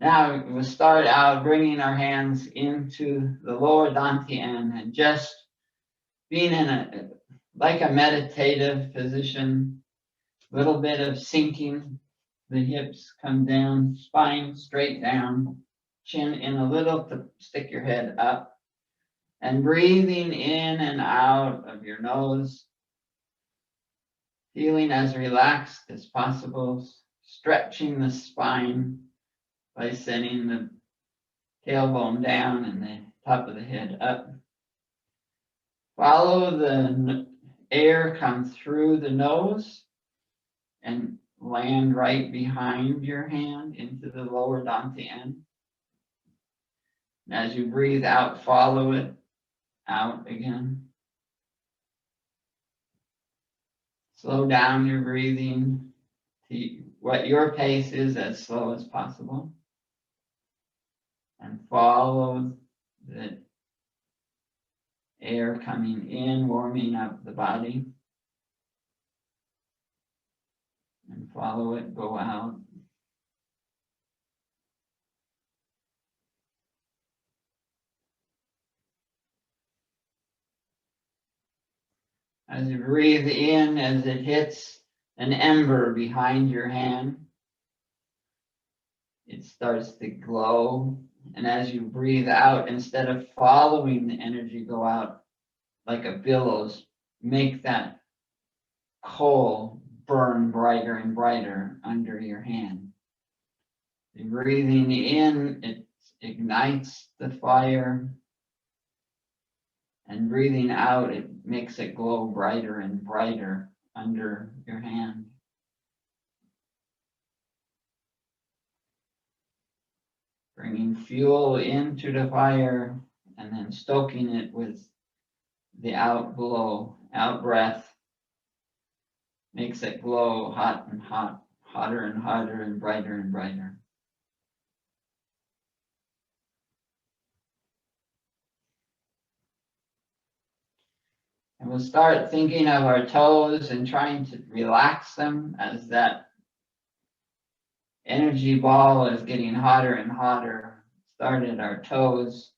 Now we'll start out bringing our hands into the lower dantian and just being in like a meditative position, little bit of sinking. The hips come down, spine straight down, chin in a little to stick your head up, and breathing in and out of your nose, feeling as relaxed as possible, stretching the spine by sending the tailbone down and the top of the head up. Follow the air come through the nose and land right behind your hand into the lower dantian. And as you breathe out, follow it out again. Slow down your breathing to what your pace is, as slow as possible. And follow the air coming in, warming up the body. And follow it go out. As you breathe in, as it hits an ember behind your hand, it starts to glow. And as you breathe out, instead of following the energy go out like a billows, make that coal burn brighter and brighter under your hand. You're breathing in, it ignites the fire. And breathing out, it makes it glow brighter and brighter under your hand. Bringing fuel into the fire and then stoking it with the out blow, out breath. Makes it glow hot and hot, hotter and hotter and brighter and brighter. And we'll start thinking of our toes and trying to relax them as that energy ball is getting hotter and hotter. Start at our toes.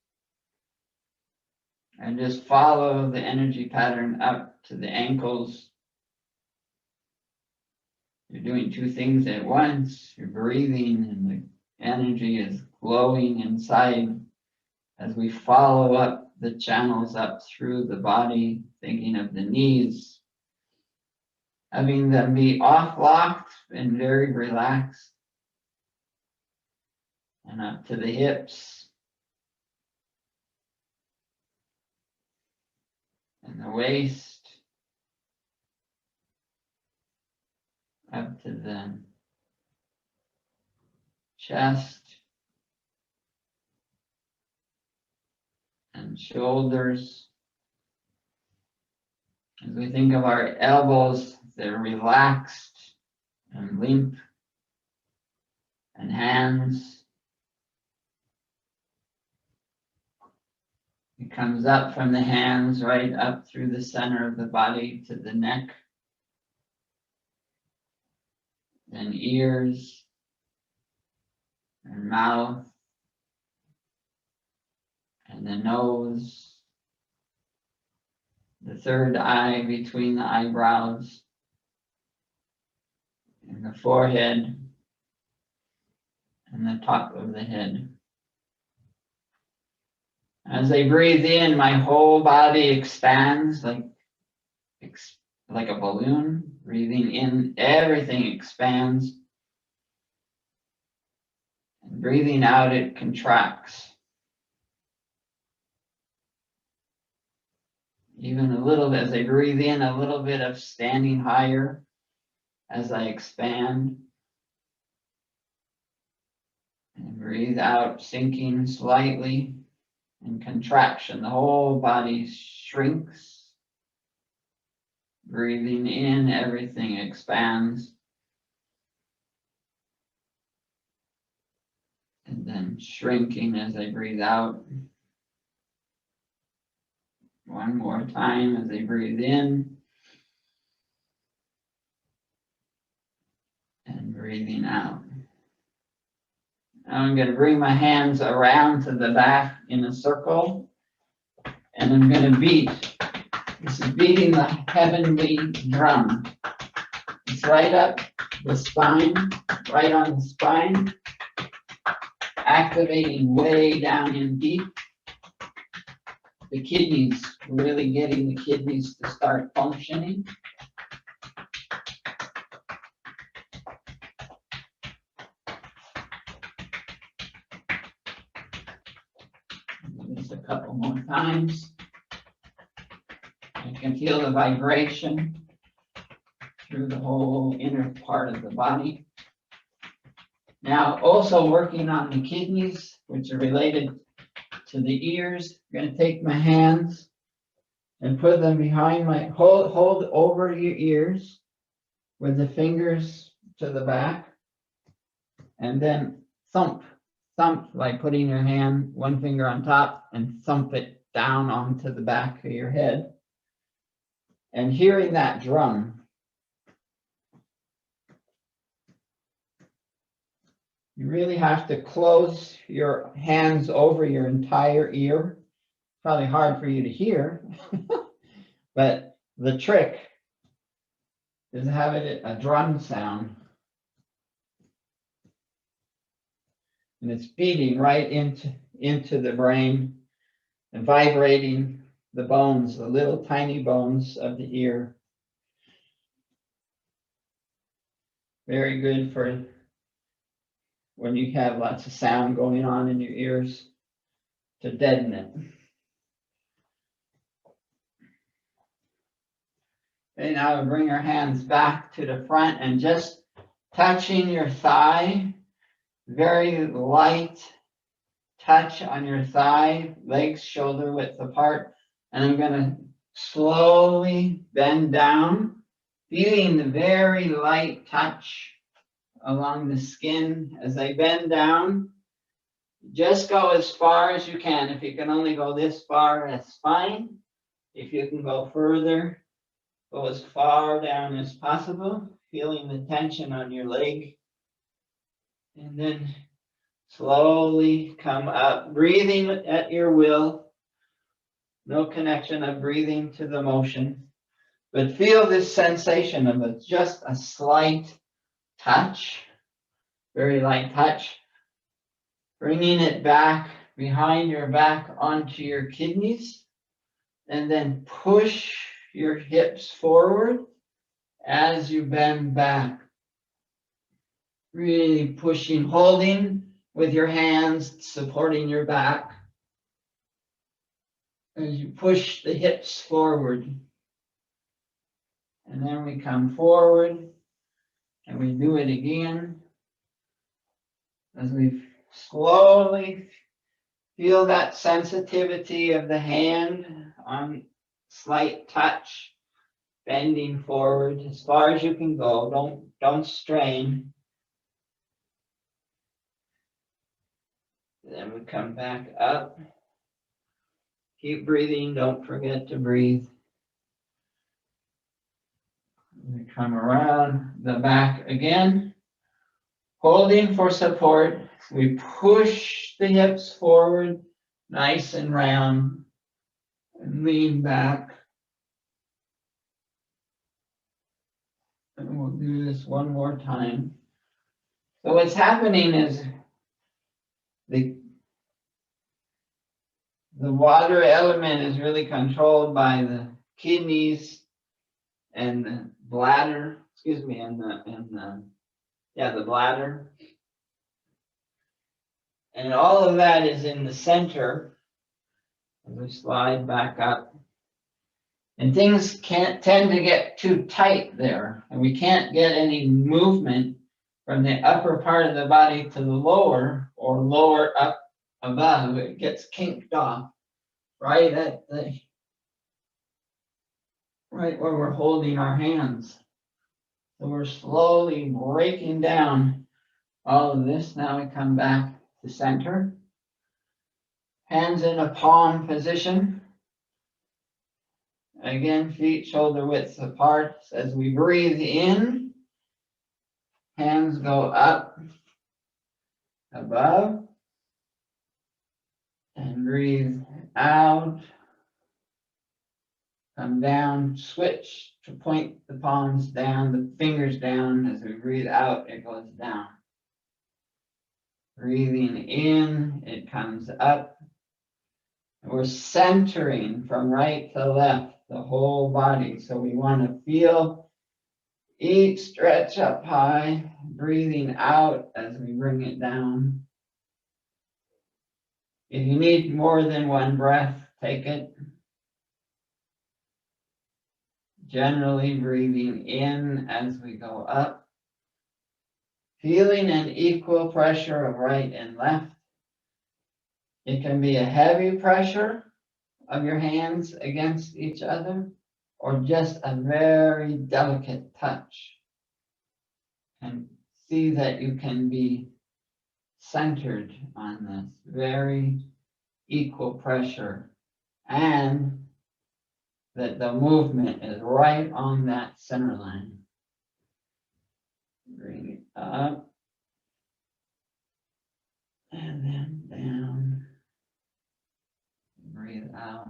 And just follow the energy pattern up to the ankles. You're doing two things at once. You're breathing and the energy is glowing inside as we follow up the channels up through the body, thinking of the knees, having them be off locked and very relaxed, and up to the hips and the waist, up to the chest and shoulders. As we think of our elbows, they're relaxed and limp, and hands. It comes up from the hands right up through the center of the body to the neck, then ears and mouth and the nose, the third eye between the eyebrows, and the forehead and the top of the head. As I breathe in, my whole body expands like a balloon. Breathing in, everything expands. And breathing out, it contracts. Even a little bit, as I breathe in, a little bit of standing higher as I expand. And breathe out, sinking slightly and contraction. The whole body shrinks. Breathing in, everything expands. And then shrinking as I breathe out. One more time as I breathe in. And breathing out. I'm going to bring my hands around to the back in a circle, and I'm going to beat. This is beating the heavenly drum. It's right up the spine, right on the spine, activating way down in deep. The kidneys, really getting the kidneys to start functioning. Just a couple more times. You can feel the vibration through the whole inner part of the body. Now, also working on the kidneys, which are related to the ears. I'm going to take my hands and put them behind my, hold over your ears with the fingers to the back, and then thump, like putting your hand, one finger on top, and thump it down onto the back of your head. And hearing that drum, you really have to close your hands over your entire ear. Probably hard for you to hear, but the trick is have it a drum sound. And it's beating right into the brain and vibrating the bones, the little tiny bones of the ear. Very good for when you have lots of sound going on in your ears, to deaden it. Okay, now we bring our hands back to the front and just touching your thigh, very light touch on your thigh, legs shoulder width apart. And I'm going to slowly bend down, feeling the very light touch along the skin as I bend down. Just go as far as you can. If you can only go this far, that's fine. If you can go further, go as far down as possible, feeling the tension on your leg. And then slowly come up, breathing at your will. No connection of breathing to the motion. But feel this sensation of just a slight touch, very light touch. Bringing it back behind your back onto your kidneys. And then push your hips forward as you bend back. Really pushing, holding with your hands, supporting your back. As you push the hips forward. And then we come forward and we do it again. As we slowly feel that sensitivity of the hand on slight touch, bending forward as far as you can go. Don't strain. Then we come back up. Keep breathing. Don't forget to breathe. We come around the back again. Holding for support. We push the hips forward, nice and round, and lean back. And we'll do this one more time. So what's happening is the water element is really controlled by the kidneys and the bladder, the bladder. And all of that is in the center. As we slide back up. And things can't tend to get too tight there. And we can't get any movement from the upper part of the body to the lower or lower up above. It gets kinked off right at the right where we're holding our hands. So we're slowly breaking down all of this. Now we come back to center. Hands in a palm position. Again, feet shoulder width apart. As we breathe in, hands go up. above. And breathe out. Come down, switch to point the palms down, the fingers down. As we breathe out, it goes down. Breathing in, it comes up. We're centering from right to left, the whole body. So we want to feel each stretch up high, breathing out as we bring it down. If you need more than one breath, take it. Generally breathing in as we go up. Feeling an equal pressure of right and left. It can be a heavy pressure of your hands against each other, or just a very delicate touch. And see that you can be centered on this very equal pressure, and that the movement is right on that center line. Bring it up and then down. Breathe out.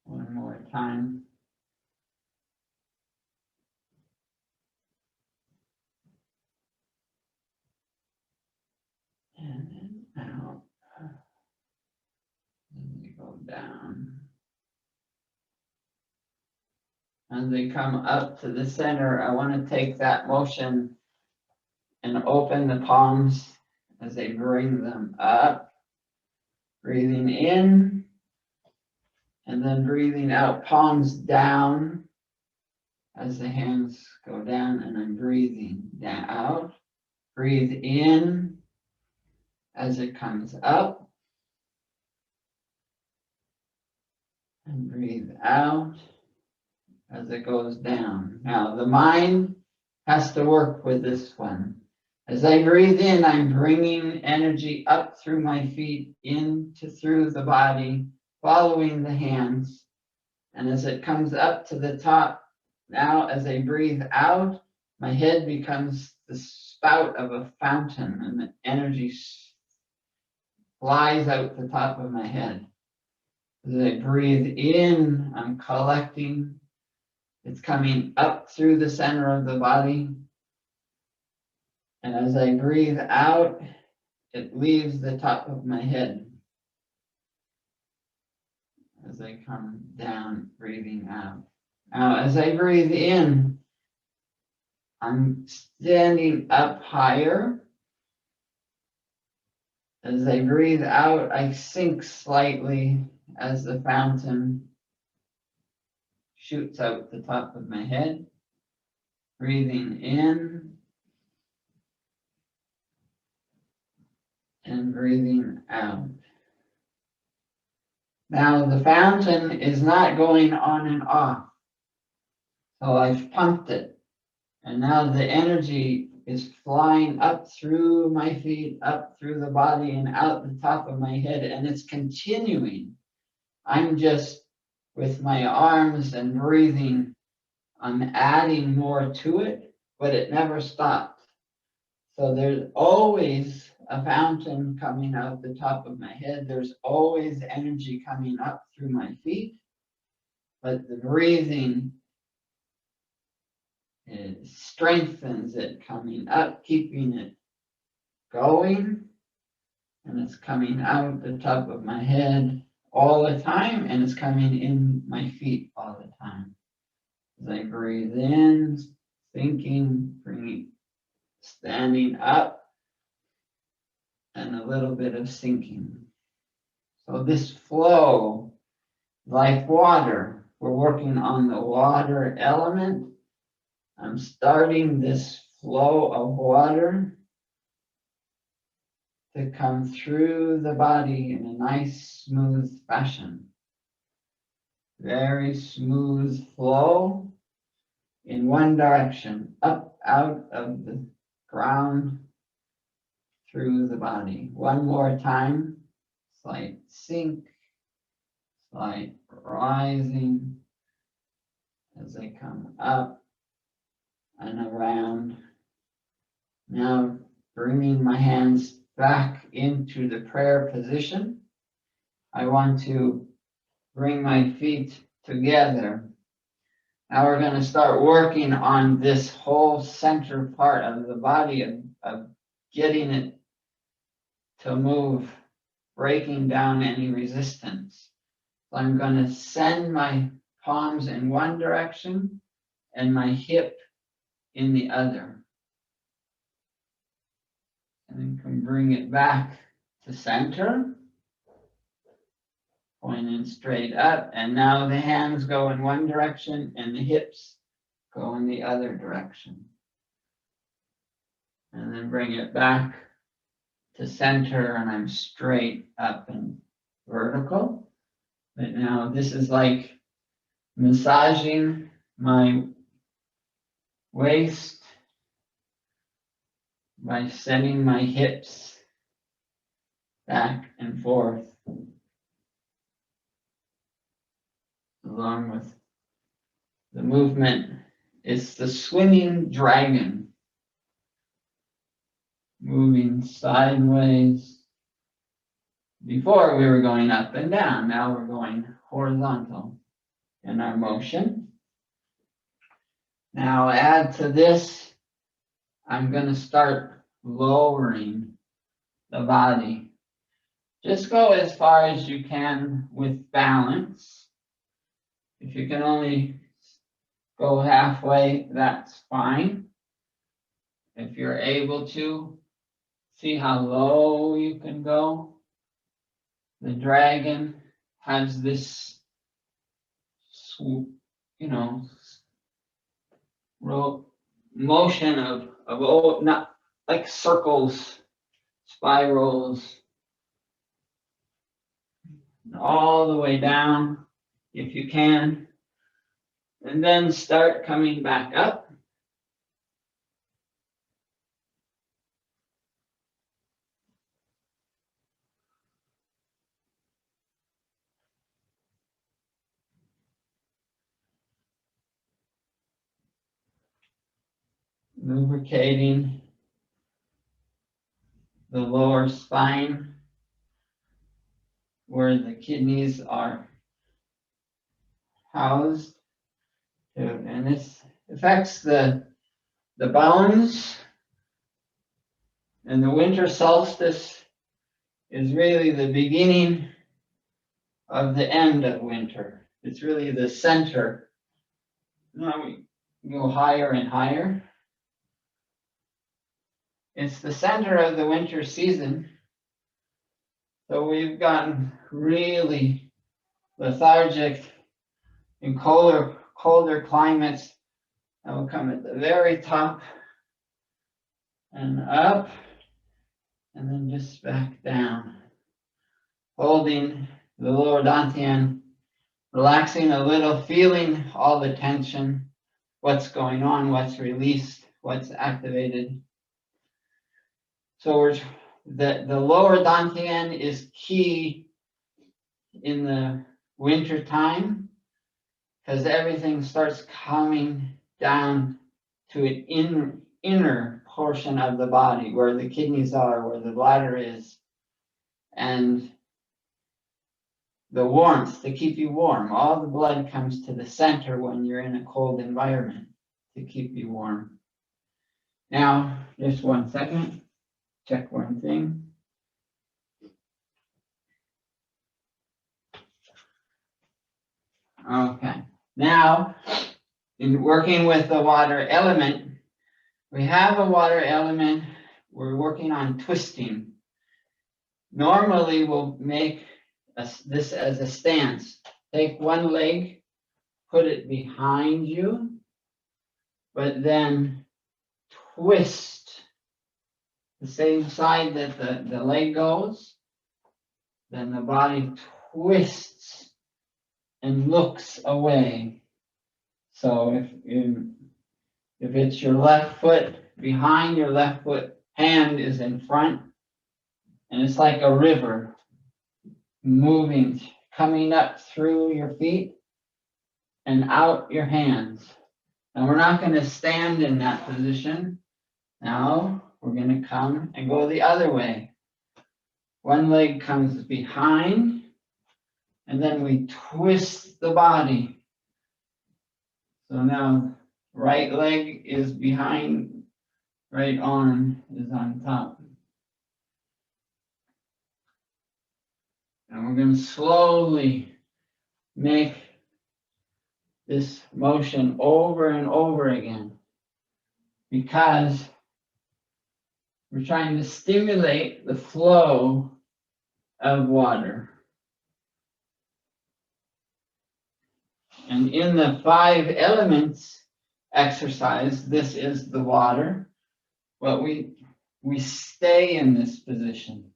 One more time. And then out. And we go down. As they come up to the center, I want to take that motion and open the palms as they bring them up. Breathing in, and then breathing out, palms down as the hands go down, and I'm breathing down, out. Breathe in as it comes up, and breathe out as it goes down. Now the mind has to work with this one. As I breathe in, I'm bringing energy up through my feet, through the body, following the hands. And as it comes up to the top, now as I breathe out, my head becomes the spout of a fountain, and the energy flies out the top of my head. As I breathe in, I'm collecting. It's coming up through the center of the body. And as I breathe out, it leaves the top of my head. As I come down, breathing out. Now, as I breathe in, I'm standing up higher. As I breathe out, I sink slightly as the fountain shoots out the top of my head. Breathing in and breathing out. Now the fountain is not going on and off. So I've pumped it. And now the energy is flying up through my feet, up through the body, and out the top of my head. And it's continuing. I'm just, with my arms and breathing, I'm adding more to it, but it never stops. So there's always a fountain coming out the top of my head. There's always energy coming up through my feet, but the breathing strengthens it coming up, keeping it going, and it's coming out the top of my head all the time, and it's coming in my feet all the time. As I breathe in, thinking, standing up, and a little bit of sinking. So this flow, like water, we're working on the water element. I'm starting this flow of water to come through the body in a nice, smooth fashion. Very smooth flow in one direction, up out of the ground through the body. One more time, slight sink, slight rising as they come up and around. Now bringing my hands back into the prayer position. I want to bring my feet together. Now we're going to start working on this whole center part of the body of getting it to move, breaking down any resistance. So I'm going to send my palms in one direction and my hip in the other. And then can bring it back to center, pointing straight up. And now the hands go in one direction and the hips go in the other direction. And then bring it back to center, and I'm straight up and vertical. But now this is like massaging my waist by sending my hips back and forth, along with the movement. It's the swinging dragon, moving sideways. Before we were going up and down, now we're going horizontal in our motion. Now add to this, I'm going to start lowering the body. Just go as far as you can with balance. If you can only go halfway, that's fine. If you're able to, see how low you can go. The dragon has this, motion of not like circles, spirals, all the way down if you can, and then start coming back up. Lubricating the lower spine where the kidneys are housed. And this affects the bones. And the winter solstice is really the beginning of the end of winter. It's really the center. Now we go higher and higher. It's the center of the winter season. So we've gotten really lethargic in colder climates. That will come at the very top and up, and then just back down. Holding the lower dantian, relaxing a little, feeling all the tension, what's going on, what's released, what's activated. So the lower dantian is key in the winter time because everything starts coming down to an inner portion of the body where the kidneys are, where the bladder is, and the warmth to keep you warm. All the blood comes to the center when you're in a cold environment to keep you warm. Now, just 1 second. Check one thing. Okay. Now, in working with the water element, we have a water element. We're working on twisting. Normally, we'll make this as a stance. Take one leg, put it behind you, but then twist the same side that the leg goes, then the body twists and looks away. So if it's your left foot behind, your left foot hand is in front, and it's like a river moving, coming up through your feet and out your hands. And we're not going to stand in that position. Now we're going to come and go the other way. One leg comes behind, and then we twist the body. So now right leg is behind, right arm is on top. And we're going to slowly make this motion over and over again, because we're trying to stimulate the flow of water. And in the 5 elements exercise, this is the water, but we stay in this position.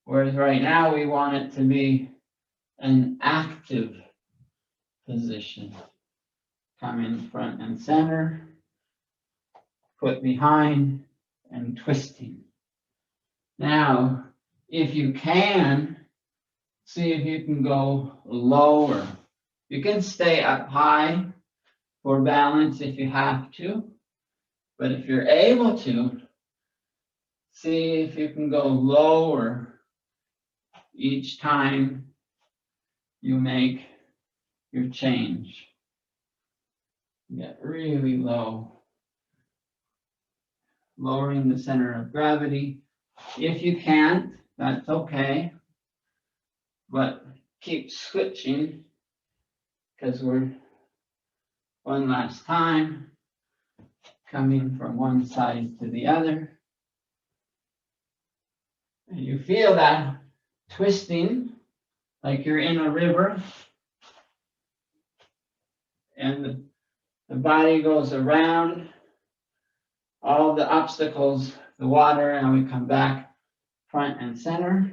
Whereas right now we want it to be an active position. Come in front and center, put behind, and twisting. Now, if you can, see if you can go lower. You can stay up high for balance if you have to, but if you're able to, see if you can go lower each time you make your change. Get really low. Lowering the center of gravity. If you can't, that's okay. But keep switching, because we're one last time coming from one side to the other. And you feel that twisting like you're in a river, and the body goes around all the obstacles, the water, and we come back front and center.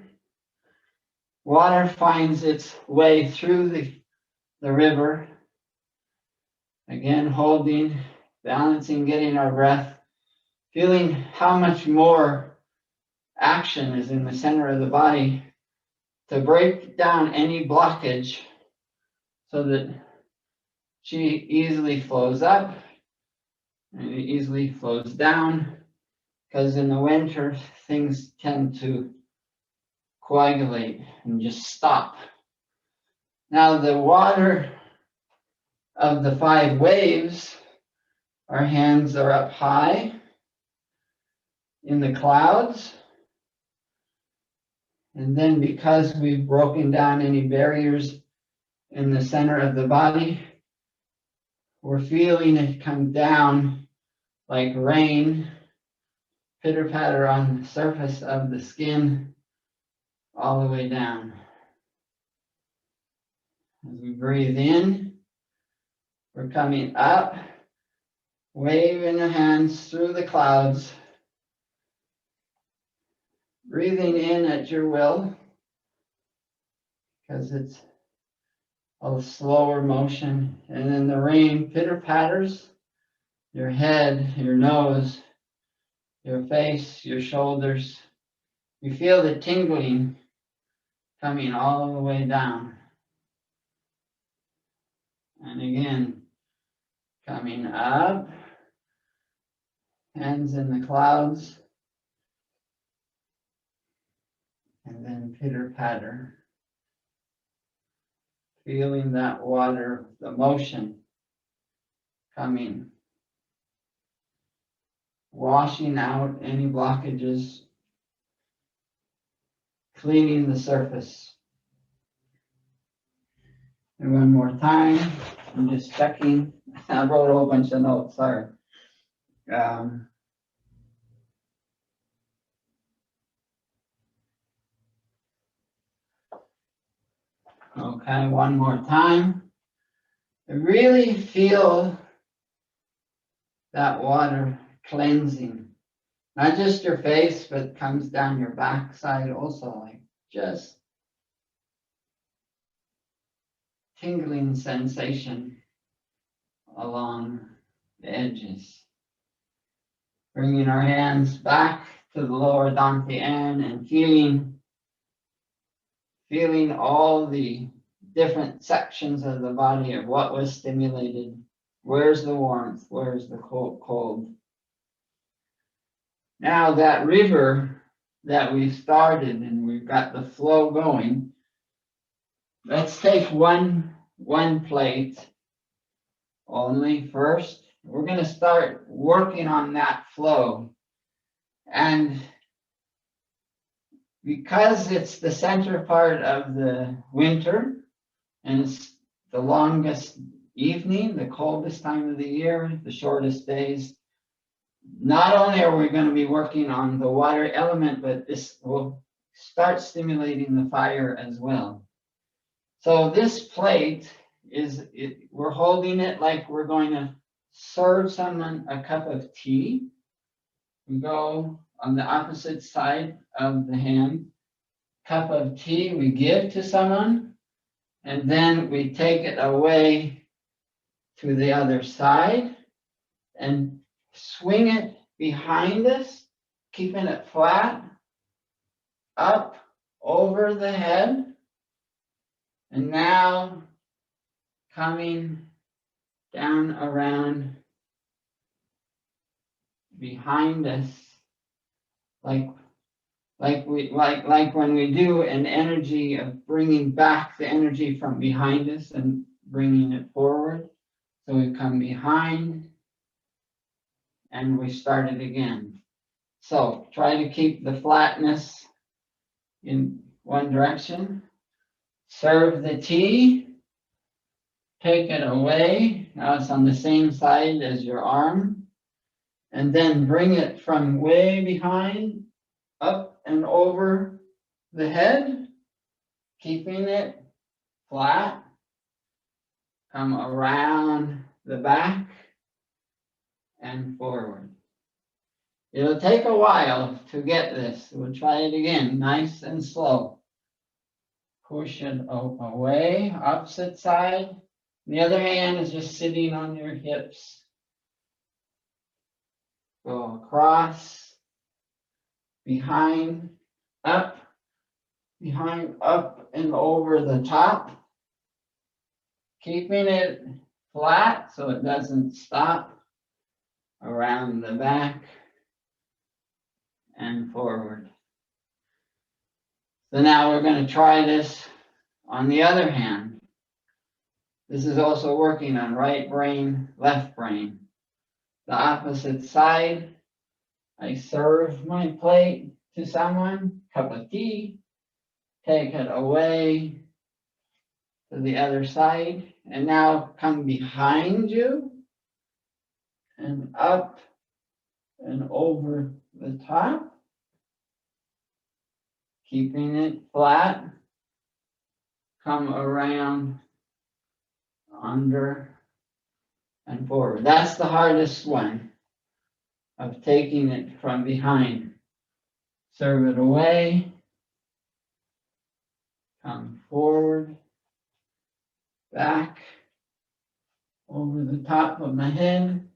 Water finds its way through the river. Again, holding, balancing, getting our breath, feeling how much more action is in the center of the body to break down any blockage so that chi easily flows up and it easily flows down, because in the winter things tend to coagulate and just stop. Now the water of the 5 waves, our hands are up high in the clouds. And then because we've broken down any barriers in the center of the body, we're feeling it come down like rain, pitter-patter on the surface of the skin all the way down. As we breathe in, we're coming up, waving the hands through the clouds, breathing in at your will, because it's a slower motion. And then the rain pitter-patters your head, your nose, your face, your shoulders. You feel the tingling coming all the way down. And again, coming up, hands in the clouds, and then pitter-patter. Feeling that water, the motion coming, washing out any blockages, cleaning the surface. And one more time, I'm just checking. I wrote a whole bunch of notes, sorry. Okay, one more time. Really feel that water cleansing, not just your face, but comes down your backside also, like just tingling sensation along the edges. Bringing our hands back to the lower dantian and feeling all the different sections of the body of what was stimulated Where's the warmth? Where's the cold? Now that river that we started and we've got the flow going, let's take one plate only first. We're going to start working on that flow. And because it's the center part of the winter and it's the longest evening, the coldest time of the year, the shortest days, not only are we going to be working on the water element, but this will start stimulating the fire as well. So this plate we're holding it like we're going to serve someone a cup of tea. We go on the opposite side of the hand, cup of tea we give to someone, and then we take it away to the other side and swing it behind us, keeping it flat, up over the head, and now coming down around behind us, like when we do an energy of bringing back the energy from behind us and bringing it forward. So we come behind and we start it again. So try to keep the flatness in one direction. Serve the tea. Take it away. Now it's on the same side as your arm. And then bring it from way behind up and over the head, keeping it flat. Come around the back and forward. It'll take a while to get this. We'll try it again, nice and slow. Push it away, opposite side. The other hand is just sitting on your hips. Go across, behind, up, behind, up, and over the top. Keeping it flat so it doesn't stop. Around the back and forward. So now we're going to try this on the other hand. This is also working on right brain, left brain. The opposite side, I serve my plate to someone, cup of tea, take it away to the other side, and now come behind you and up and over the top, keeping it flat. Come around, under, and forward. That's the hardest one, of taking it from behind. Serve it away, come forward, back, over the top of my head,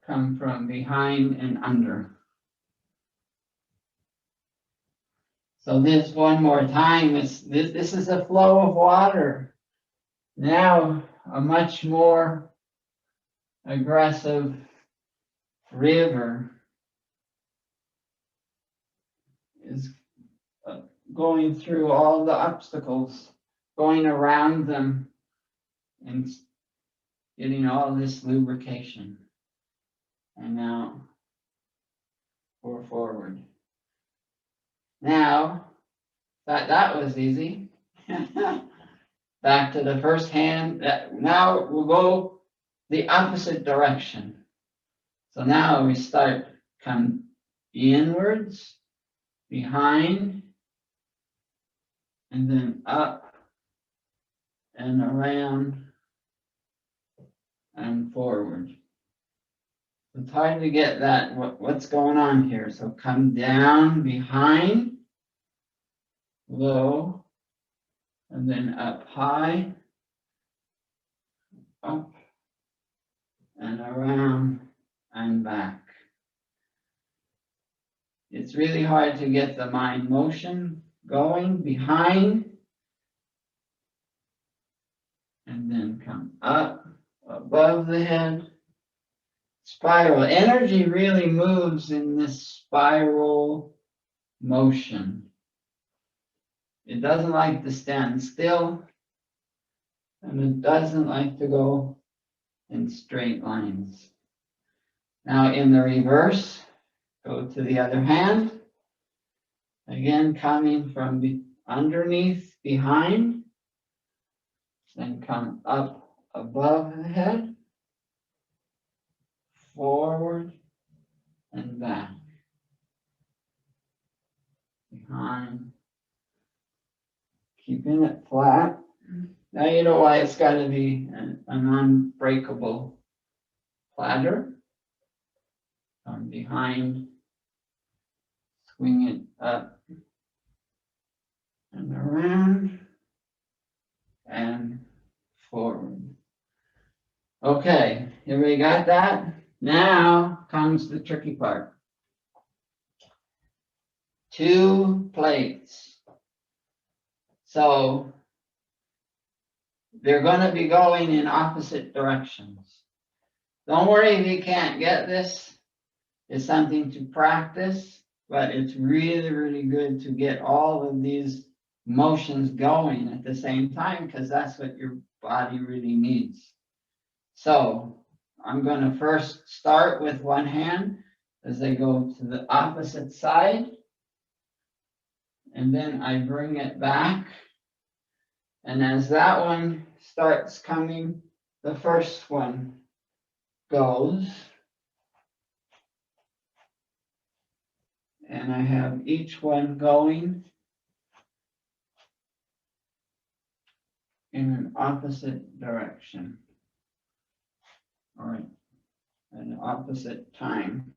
come from behind and under. So this one more time, this is a flow of water. Now a much more aggressive river is going through all the obstacles, going around them and getting all this lubrication. And now we're forward. Now, that was easy. Back to the first hand. Now we'll go the opposite direction. So now we start, come inwards, behind, and then up and around and forward. It's hard to get that, what's going on here. So come down behind, low, and then up high, up and around and back. It's really hard to get the mind motion going behind, up above the head. Spiral. Energy really moves in this spiral motion. It doesn't like to stand still, and it doesn't like to go in straight lines. Now in the reverse, go to the other hand. Again, coming from underneath, behind, then come up above the head, forward and back, behind, keeping it flat. Now you know why it's got to be an unbreakable platter. From behind, swing it up and around and forward. Okay, everybody got that? Now comes the tricky part. 2 plates. So they're going to be going in opposite directions. Don't worry if you can't get this. It's something to practice, but it's really, really good to get all of these motions going at the same time, because that's what your body really needs. So I'm going to first start with one hand as I go to the opposite side, and then I bring it back. And as that one starts coming, the first one goes. And I have each one going in an opposite direction, or an opposite time.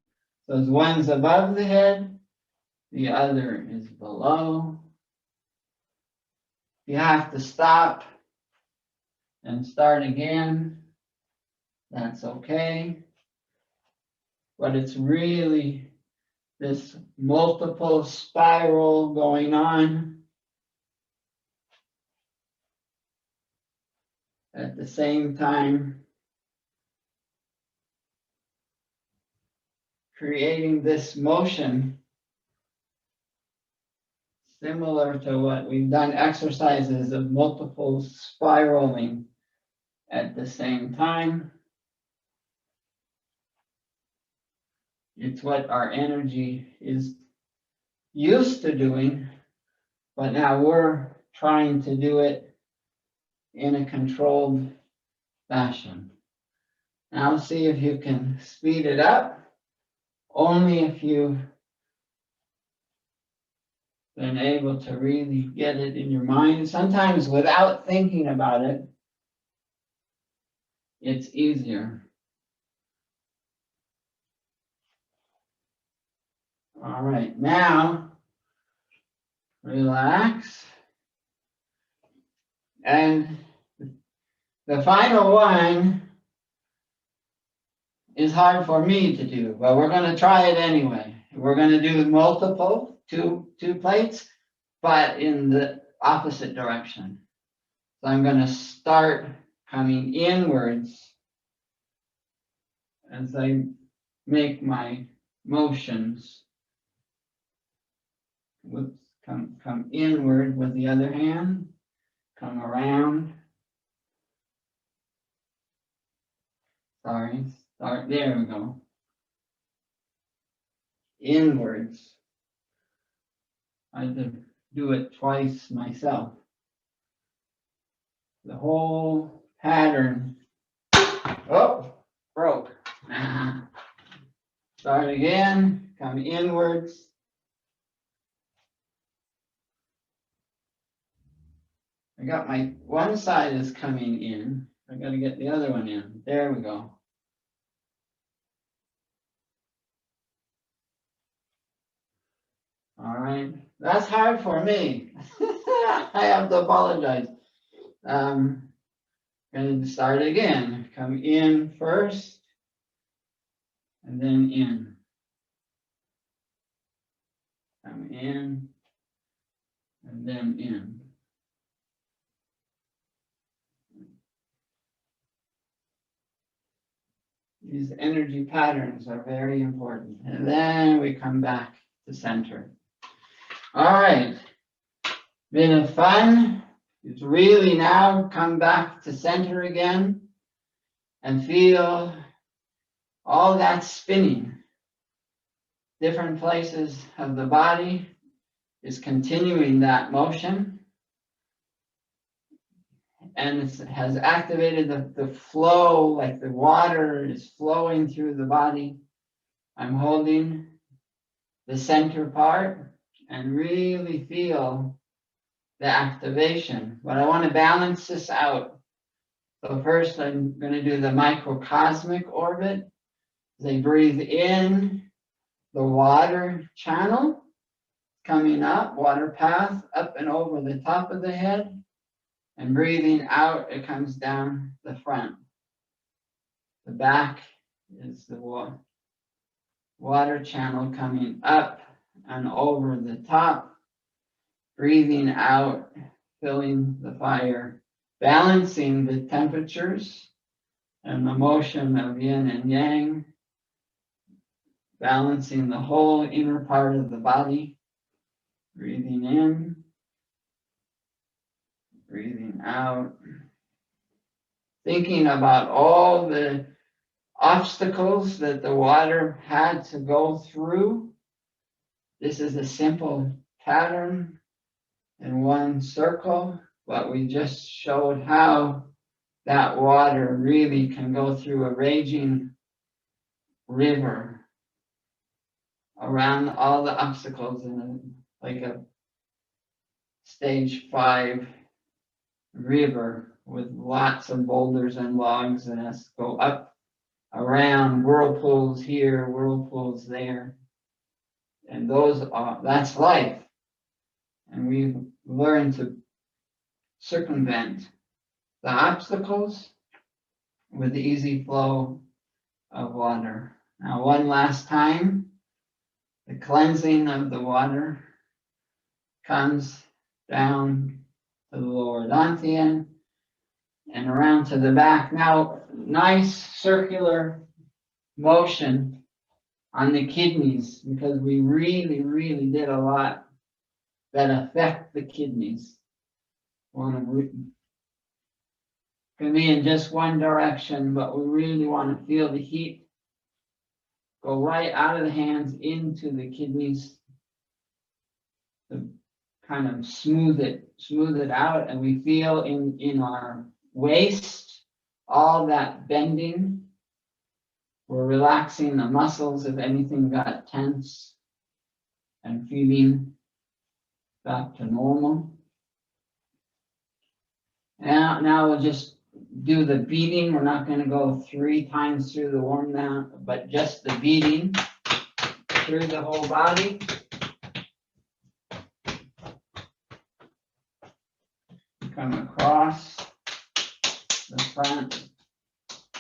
So as one's above the head, the other is below. You have to stop and start again. That's okay. But it's really this multiple spiral going on at the same time, creating this motion similar to what we've done exercises of multiple spiraling at the same time. It's what our energy is used to doing, but now we're trying to do it in a controlled fashion. Now see if you can speed it up, only if you've been able to really get it in your mind. Sometimes without thinking about it, it's easier. All right, now relax. And the final one is hard for me to do, but we're going to try it anyway. We're going to do multiple, two plates, but in the opposite direction. So I'm going to start coming inwards as I make my motions. Whoops, come inward with the other hand, come around. Sorry, start, there we go. Inwards. I had to do it twice myself. The whole pattern. Oh, broke. Start again, come inwards. I got my one side is coming in. I got to get the other one in. There we go. All right, that's hard for me. I have to apologize. Going to start again. Come in first, and then in. Come in, and then in. These energy patterns are very important. And then we come back to center. All right. Been fun. It's really now come back to center again and feel all that spinning. Different places of the body is continuing that motion. And it has activated the flow, like the water is flowing through the body. I'm holding the center part and really feel the activation. But I want to balance this out. So first I'm going to do the microcosmic orbit. As I breathe in, the water channel coming up, water path up and over the top of the head. And breathing out, it comes down the front. The back is the water channel coming up and over the top. Breathing out, filling the fire, balancing the temperatures and the motion of yin and yang, balancing the whole inner part of the body. Breathing in. Breathing out, thinking about all the obstacles that the water had to go through. This is a simple pattern in one circle, but we just showed how that water really can go through a raging river around all the obstacles in like a stage 5 river with lots of boulders and logs, and has to go up around whirlpools here, whirlpools there. And that's life. And we've learned to circumvent the obstacles with the easy flow of water. Now, one last time, the cleansing of the water comes down to the lower dantian and around to the back. Now, nice circular motion on the kidneys, because we really, really did a lot that affect the kidneys. Can be in just one direction, but we really want to feel the heat go right out of the hands into the kidneys to kind of smooth it out, and we feel in our waist all that bending. We're relaxing the muscles if anything got tense and feeling back to normal. Now we'll just do the beating. We're not going to go 3 times through the warm down, but just the beating through the whole body. Come across the front,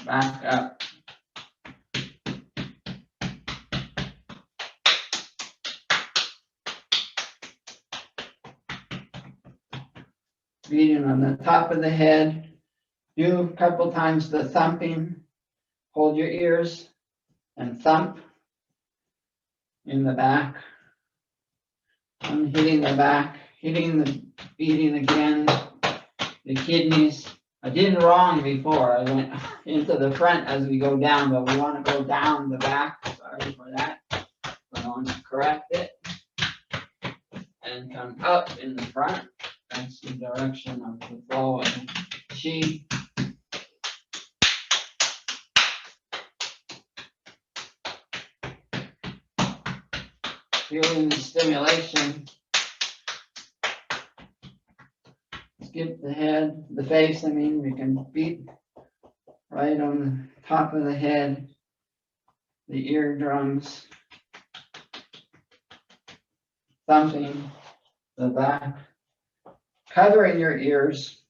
back up. Beating on the top of the head. Do a couple times the thumping. Hold your ears and thump in the back. I'm hitting the back, beating again. The kidneys. I did wrong before. I went into the front as we go down, but we want to go down the back. Sorry for that. I want to correct it. And come up in the front. That's the direction of the flow of chi. Feeling the stimulation. Skip the head, the face, we can beat right on the top of the head, the eardrums, thumping the back, covering your ears,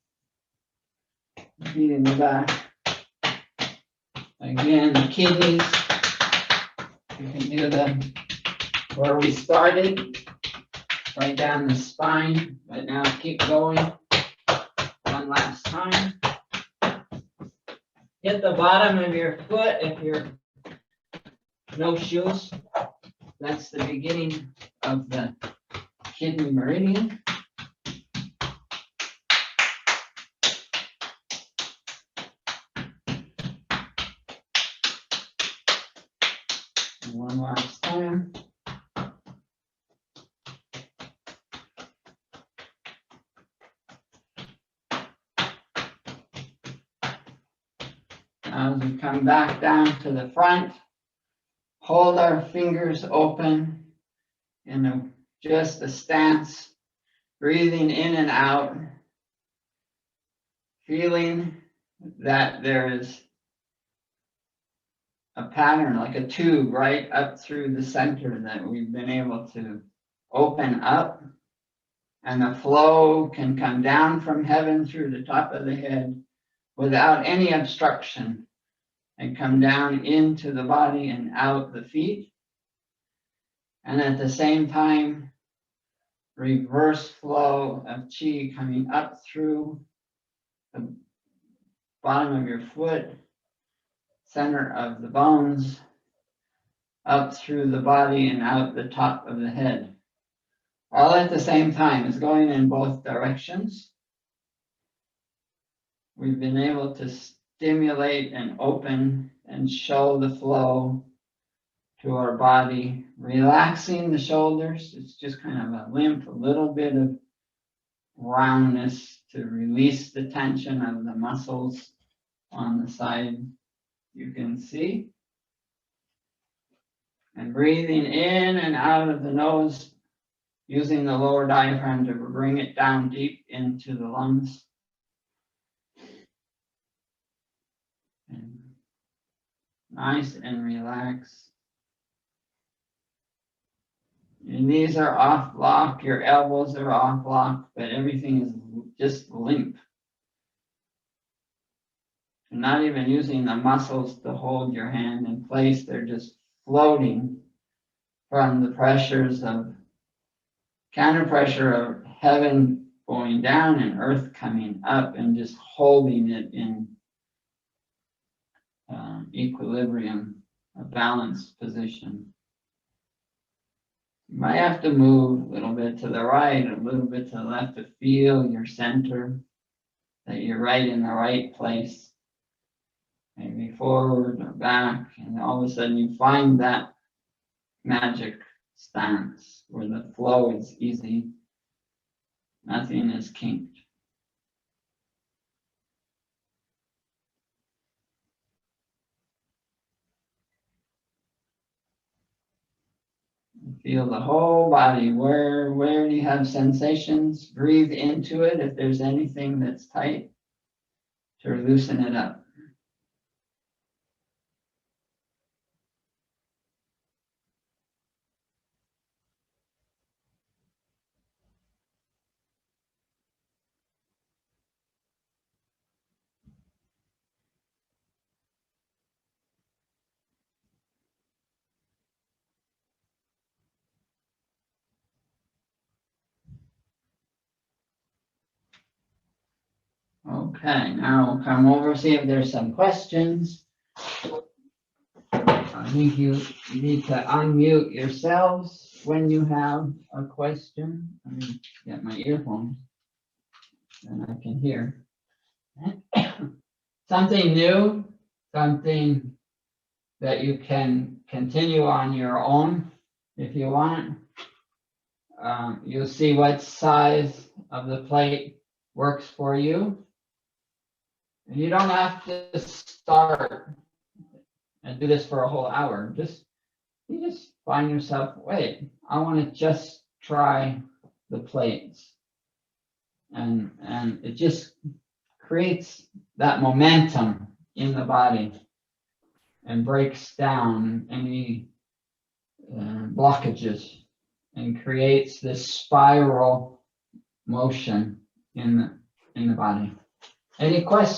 beating the back. Again, the kidneys, you can do them where we started, right down the spine, but now keep going. One last time. hit the bottom of your foot if you're no shoes. That's the beginning of the kidney meridian. And one last time. Now as we come back down to the front, hold our fingers open in just a stance, breathing in and out, feeling that there is a pattern like a tube right up through the center that we've been able to open up, and the flow can come down from heaven through the top of the head without any obstruction and come down into the body and out the feet. And at the same time, reverse flow of chi coming up through the bottom of your foot, center of the bones, up through the body and out the top of the head. All at the same time. It's going in both directions. We've been able to stimulate and open and show the flow to our body, relaxing the shoulders. It's just kind of a limp, a little bit of roundness to release the tension of the muscles on the side you can see. And breathing in and out of the nose, using the lower diaphragm to bring it down deep into the lungs. And nice and relaxed. Your knees are off lock, your elbows are off lock, but everything is just limp. You're not even using the muscles to hold your hand in place, they're just floating from the pressures of counter pressure of heaven going down and earth coming up, and just holding it in equilibrium, a balanced position. You might have to move a little bit to the right, a little bit to the left to feel your center, that you're right in the right place. Maybe forward or back, and all of a sudden you find that magic stance where the flow is easy, nothing is kinked. Feel the whole body. Where do you have sensations? Breathe into it if there's anything that's tight to loosen it up. Okay, now we'll come over, see if there's some questions. I think you need to unmute yourselves when you have a question. Let me get my earphones, and I can hear. Something new, something that you can continue on your own if you want. You'll see what size of the plate works for you. And you don't have to start and do this for a whole hour. You just find yourself, wait, I want to just try the plates. And it just creates that momentum in the body and breaks down any blockages and creates this spiral motion in the body. Any questions?